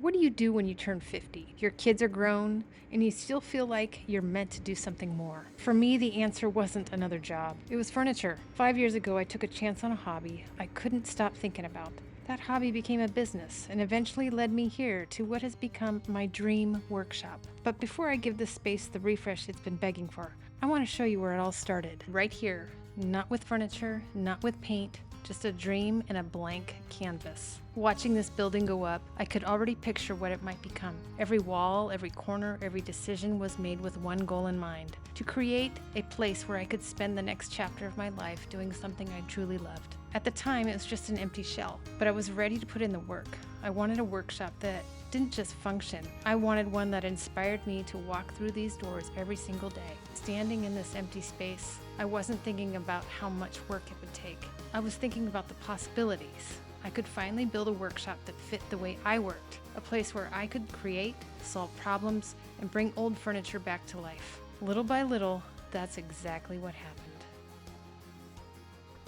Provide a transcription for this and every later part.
What do you do when you turn 50? Your kids are grown, and you still feel like you're meant to do something more. For me, the answer wasn't another job. It was furniture. 5 years ago, I took a chance on a hobby I couldn't stop thinking about. That hobby became a business and eventually led me here to what has become my dream workshop. But before I give this space the refresh it's been begging for, I want to show you where it all started. Right here. Not with furniture, not with paint, just a dream and a blank canvas. Watching this building go up, I could already picture what it might become. Every wall, every corner, every decision was made with one goal in mind: to create a place where I could spend the next chapter of my life doing something I truly loved. At the time, it was just an empty shell, but I was ready to put in the work. I wanted a workshop that didn't just function. I wanted one that inspired me to walk through these doors every single day. Standing in this empty space, I wasn't thinking about how much work it would take. I was thinking about the possibilities. I could finally build a workshop that fit the way I worked, a place where I could create, solve problems, and bring old furniture back to life. Little by little, that's exactly what happened.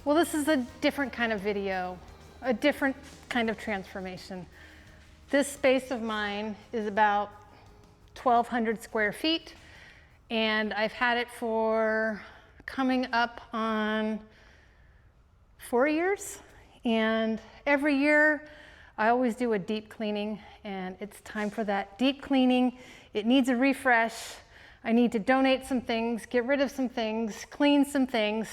Well, this is a different kind of video, a different kind of transformation. This space of mine is about 1,200 square feet, and I've had it for coming up on 4 years. And every year I always do a deep cleaning, and it's time for that deep cleaning. It needs a refresh. I need to donate some things, get rid of some things, clean some things.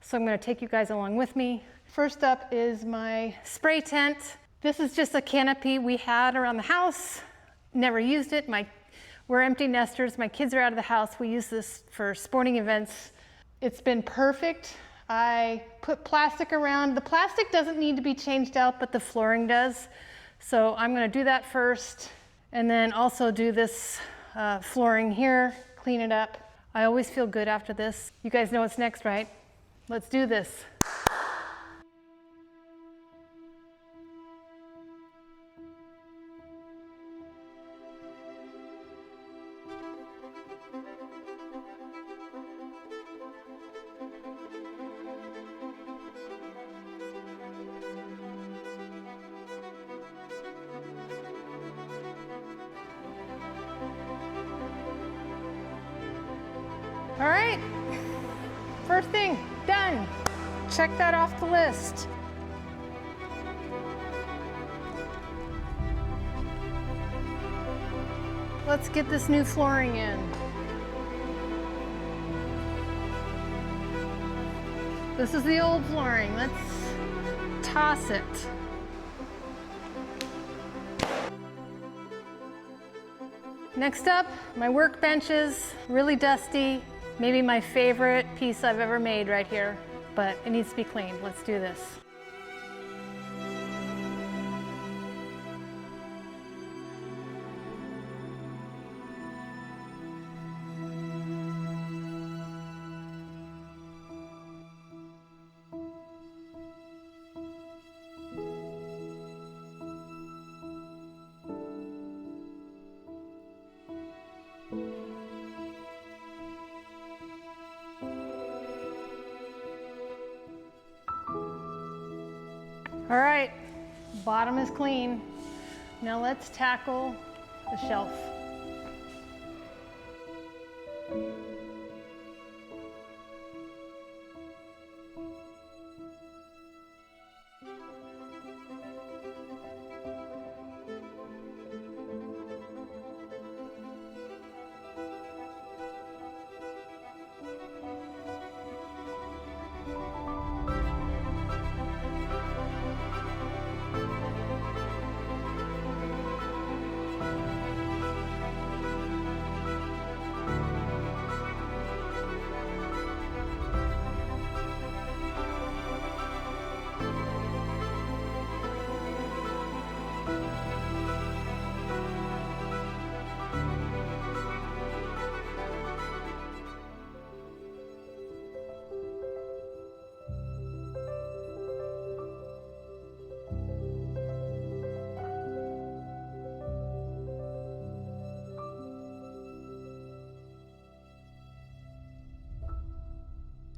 So I'm going to take you guys along with me. First up is my spray tent. This is just a canopy we had around the house. Never used it. We're empty nesters. My kids are out of the house. We use this for sporting events. It's been perfect. I put plastic around. The plastic doesn't need to be changed out, but the flooring does. So I'm going to do that first, and then also do this flooring here, clean it up. I always feel good after this. You guys know what's next, right? Let's do this. All right, first thing, done. Check that off the list. Let's get this new flooring in. This is the old flooring. Let's toss it. Next up, my workbenches, really dusty. Maybe my favorite piece I've ever made right here, but it needs to be cleaned. Let's do this. All right, bottom is clean. Now let's tackle the shelf.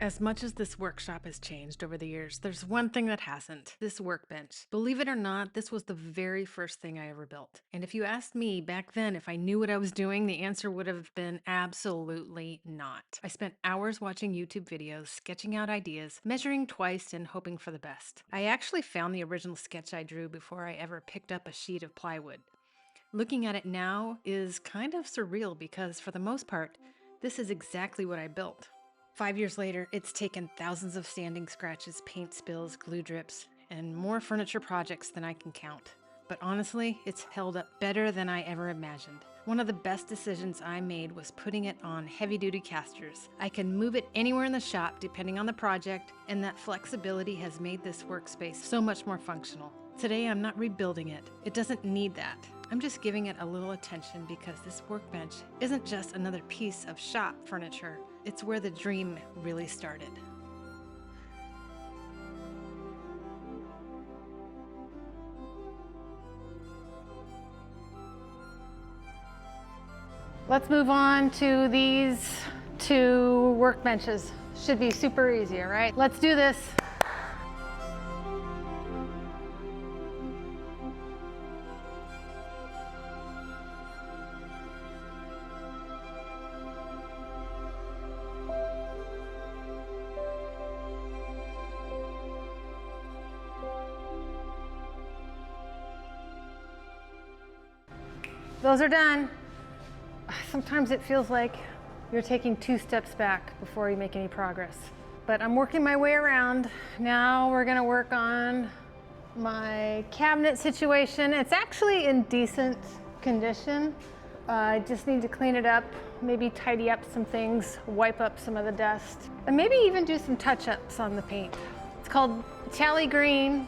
As much as this workshop has changed over the years, there's one thing that hasn't: this workbench. Believe it or not, this was the very first thing I ever built. And if you asked me back then if I knew what I was doing, the answer would have been absolutely not. I spent hours watching YouTube videos, sketching out ideas, measuring twice, and hoping for the best. I actually found the original sketch I drew before I ever picked up a sheet of plywood. Looking at it now is kind of surreal because, for the most part, this is exactly what I built. 5 years later, it's taken thousands of sanding scratches, paint spills, glue drips, and more furniture projects than I can count. But honestly, it's held up better than I ever imagined. One of the best decisions I made was putting it on heavy-duty casters. I can move it anywhere in the shop depending on the project, and that flexibility has made this workspace so much more functional. Today, I'm not rebuilding it. It doesn't need that. I'm just giving it a little attention because this workbench isn't just another piece of shop furniture. It's where the dream really started. Let's move on to these two workbenches. Should be super easy, all right? Let's do this. Those are done. Sometimes it feels like you're taking 2 steps back before you make any progress. But I'm working my way around. Now we're gonna work on my cabinet situation. It's actually in decent condition. I just need to clean it up, maybe tidy up some things, wipe up some of the dust, and maybe even do some touch-ups on the paint. It's called Tally Green.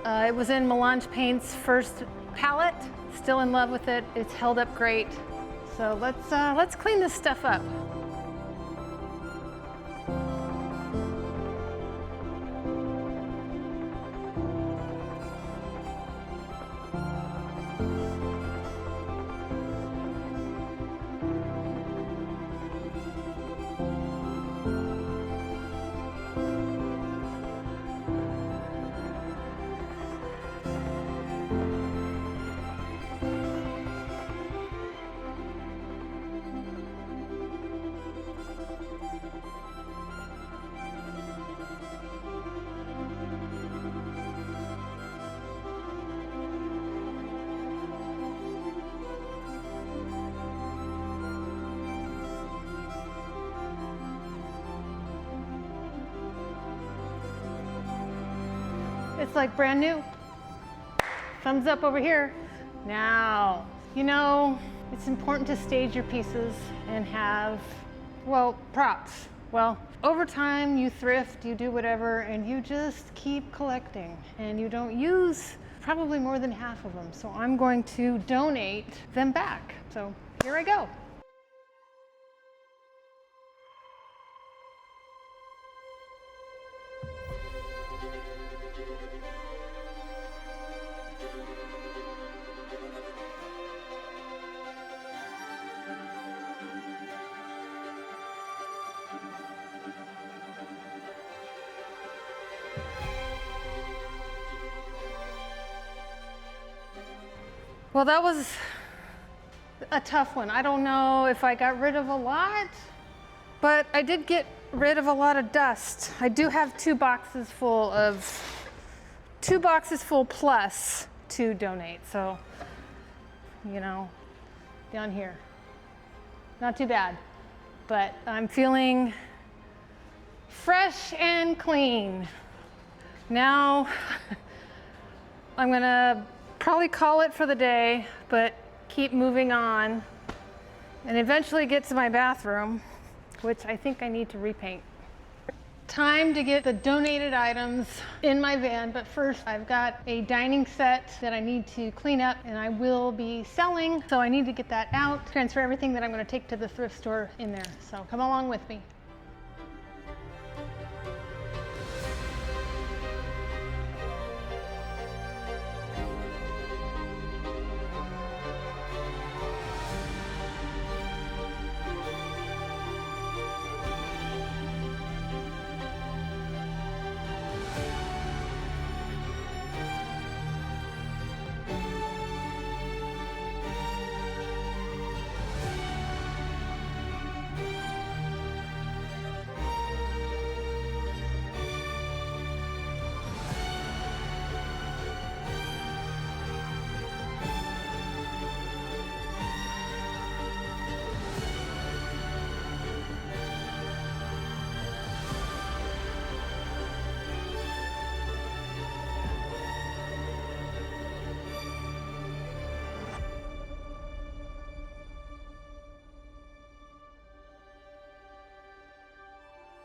It was in Melange Paint's first palette. Still in love with it. It's held up great. So let's clean this stuff up. It's like brand new. Thumbs up over here. Now, you know, it's important to stage your pieces and have, well, props. Well, over time you thrift, you do whatever, and you just keep collecting. And you don't use probably more than half of them. So I'm going to donate them back. So here I go. Well, that was a tough one. I don't know if I got rid of a lot, but I did get rid of a lot of dust. I do have 2 boxes full plus to donate. So, you know, down here, not too bad, but I'm feeling fresh and clean. Now, I'm gonna probably call it for the day, but keep moving on and eventually get to my bathroom, which I think I need to repaint. Time to get the donated items in my van, but first I've got a dining set that I need to clean up and I will be selling, so I need to get that out, transfer everything that I'm going to take to the thrift store in there. So come along with me.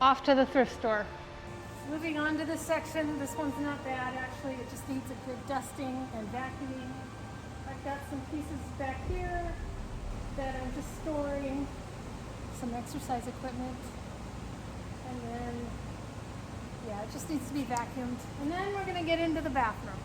Off to the thrift store. Moving on to this section, this one's not bad actually, it just needs a good dusting and vacuuming. I've got some pieces back here that I'm just storing, some exercise equipment, and then, yeah, it just needs to be vacuumed. And then we're gonna get into the bathroom.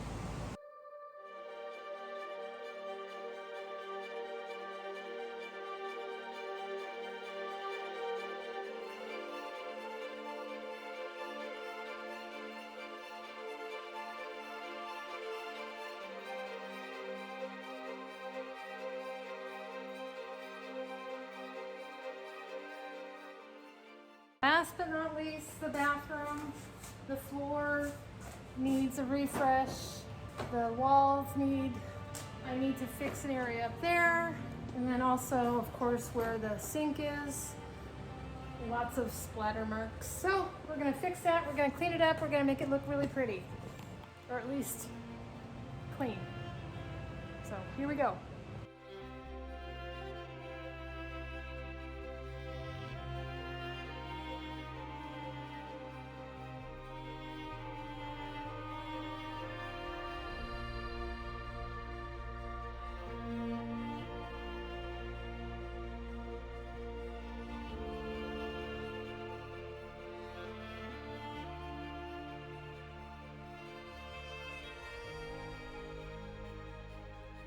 Last but not least, the bathroom. The floor needs a refresh. The walls I need to fix an area up there. And then also, of course, where the sink is. Lots of splatter marks. So we're gonna fix that, we're gonna clean it up, we're gonna make it look really pretty. Or at least clean. So here we go.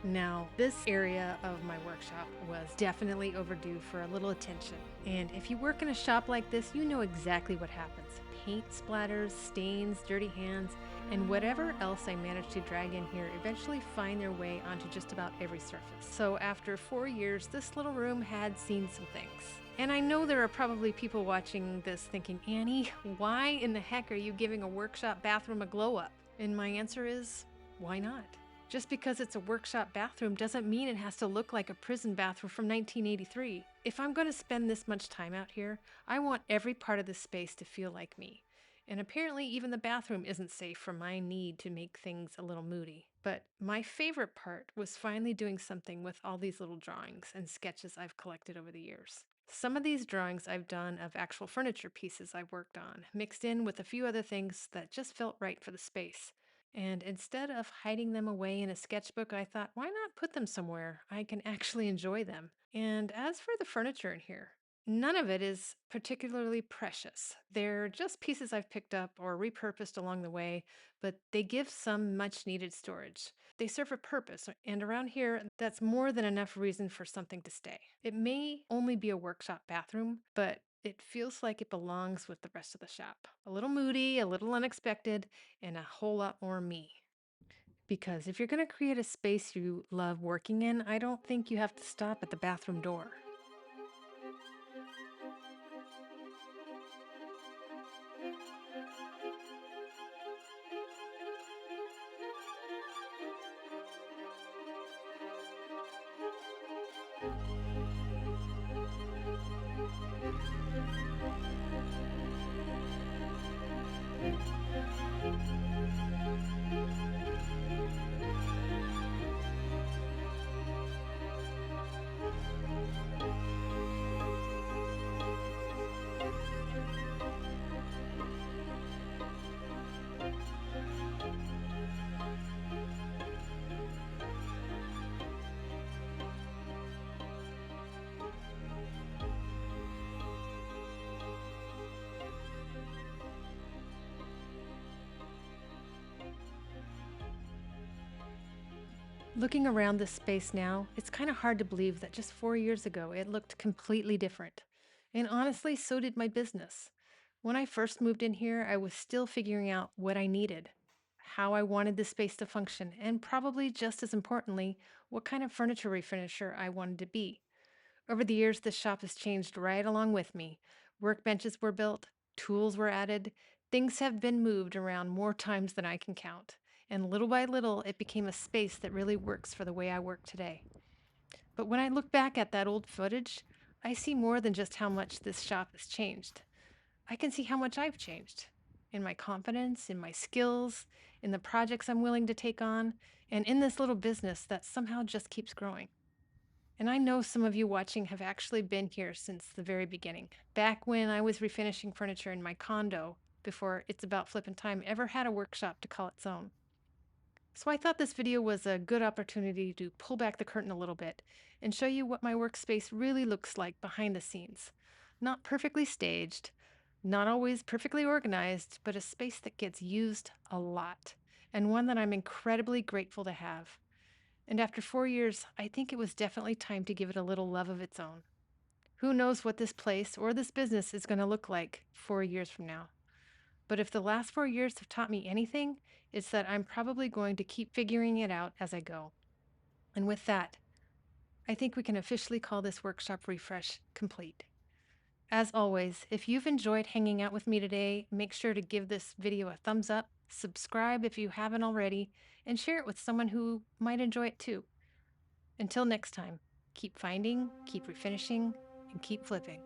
Now, this area of my workshop was definitely overdue for a little attention. And if you work in a shop like this, you know exactly what happens. Paint splatters, stains, dirty hands, and whatever else I managed to drag in here eventually find their way onto just about every surface. So after 4 years, this little room had seen some things. And I know there are probably people watching this thinking, Annie, why in the heck are you giving a workshop bathroom a glow up? And my answer is, why not? Just because it's a workshop bathroom doesn't mean it has to look like a prison bathroom from 1983. If I'm going to spend this much time out here, I want every part of this space to feel like me. And apparently even the bathroom isn't safe for my need to make things a little moody. But my favorite part was finally doing something with all these little drawings and sketches I've collected over the years. Some of these drawings I've done of actual furniture pieces I've worked on, mixed in with a few other things that just felt right for the space. And instead of hiding them away in a sketchbook, I thought, why not put them somewhere I can actually enjoy them? And as for the furniture in here, none of it is particularly precious. They're just pieces I've picked up or repurposed along the way, but they give some much needed storage. They serve a purpose, and around here, that's more than enough reason for something to stay. It may only be a workshop bathroom, but it feels like it belongs with the rest of the shop. A little moody, a little unexpected, and a whole lot more me. Because if you're going to create a space you love working in, I don't think you have to stop at the bathroom door. Looking around this space now, it's kind of hard to believe that just 4 years ago it looked completely different. And honestly, so did my business. When I first moved in here, I was still figuring out what I needed, how I wanted the space to function, and probably just as importantly, what kind of furniture refinisher I wanted to be. Over the years, the shop has changed right along with me. Workbenches were built, tools were added, things have been moved around more times than I can count. And little by little, it became a space that really works for the way I work today. But when I look back at that old footage, I see more than just how much this shop has changed. I can see how much I've changed in my confidence, in my skills, in the projects I'm willing to take on, and in this little business that somehow just keeps growing. And I know some of you watching have actually been here since the very beginning. Back when I was refinishing furniture in my condo, before It's About Flippin' Time ever had a workshop to call its own. So I thought this video was a good opportunity to pull back the curtain a little bit and show you what my workspace really looks like behind the scenes. Not perfectly staged, not always perfectly organized, but a space that gets used a lot, and one that I'm incredibly grateful to have. And after 4 years, I think it was definitely time to give it a little love of its own. Who knows what this place or this business is going to look like 4 years from now? But if the last 4 years have taught me anything, it's that I'm probably going to keep figuring it out as I go. And with that, I think we can officially call this workshop refresh complete. As always, if you've enjoyed hanging out with me today, make sure to give this video a thumbs up, subscribe if you haven't already, and share it with someone who might enjoy it too. Until next time, keep finding, keep refinishing, and keep flipping.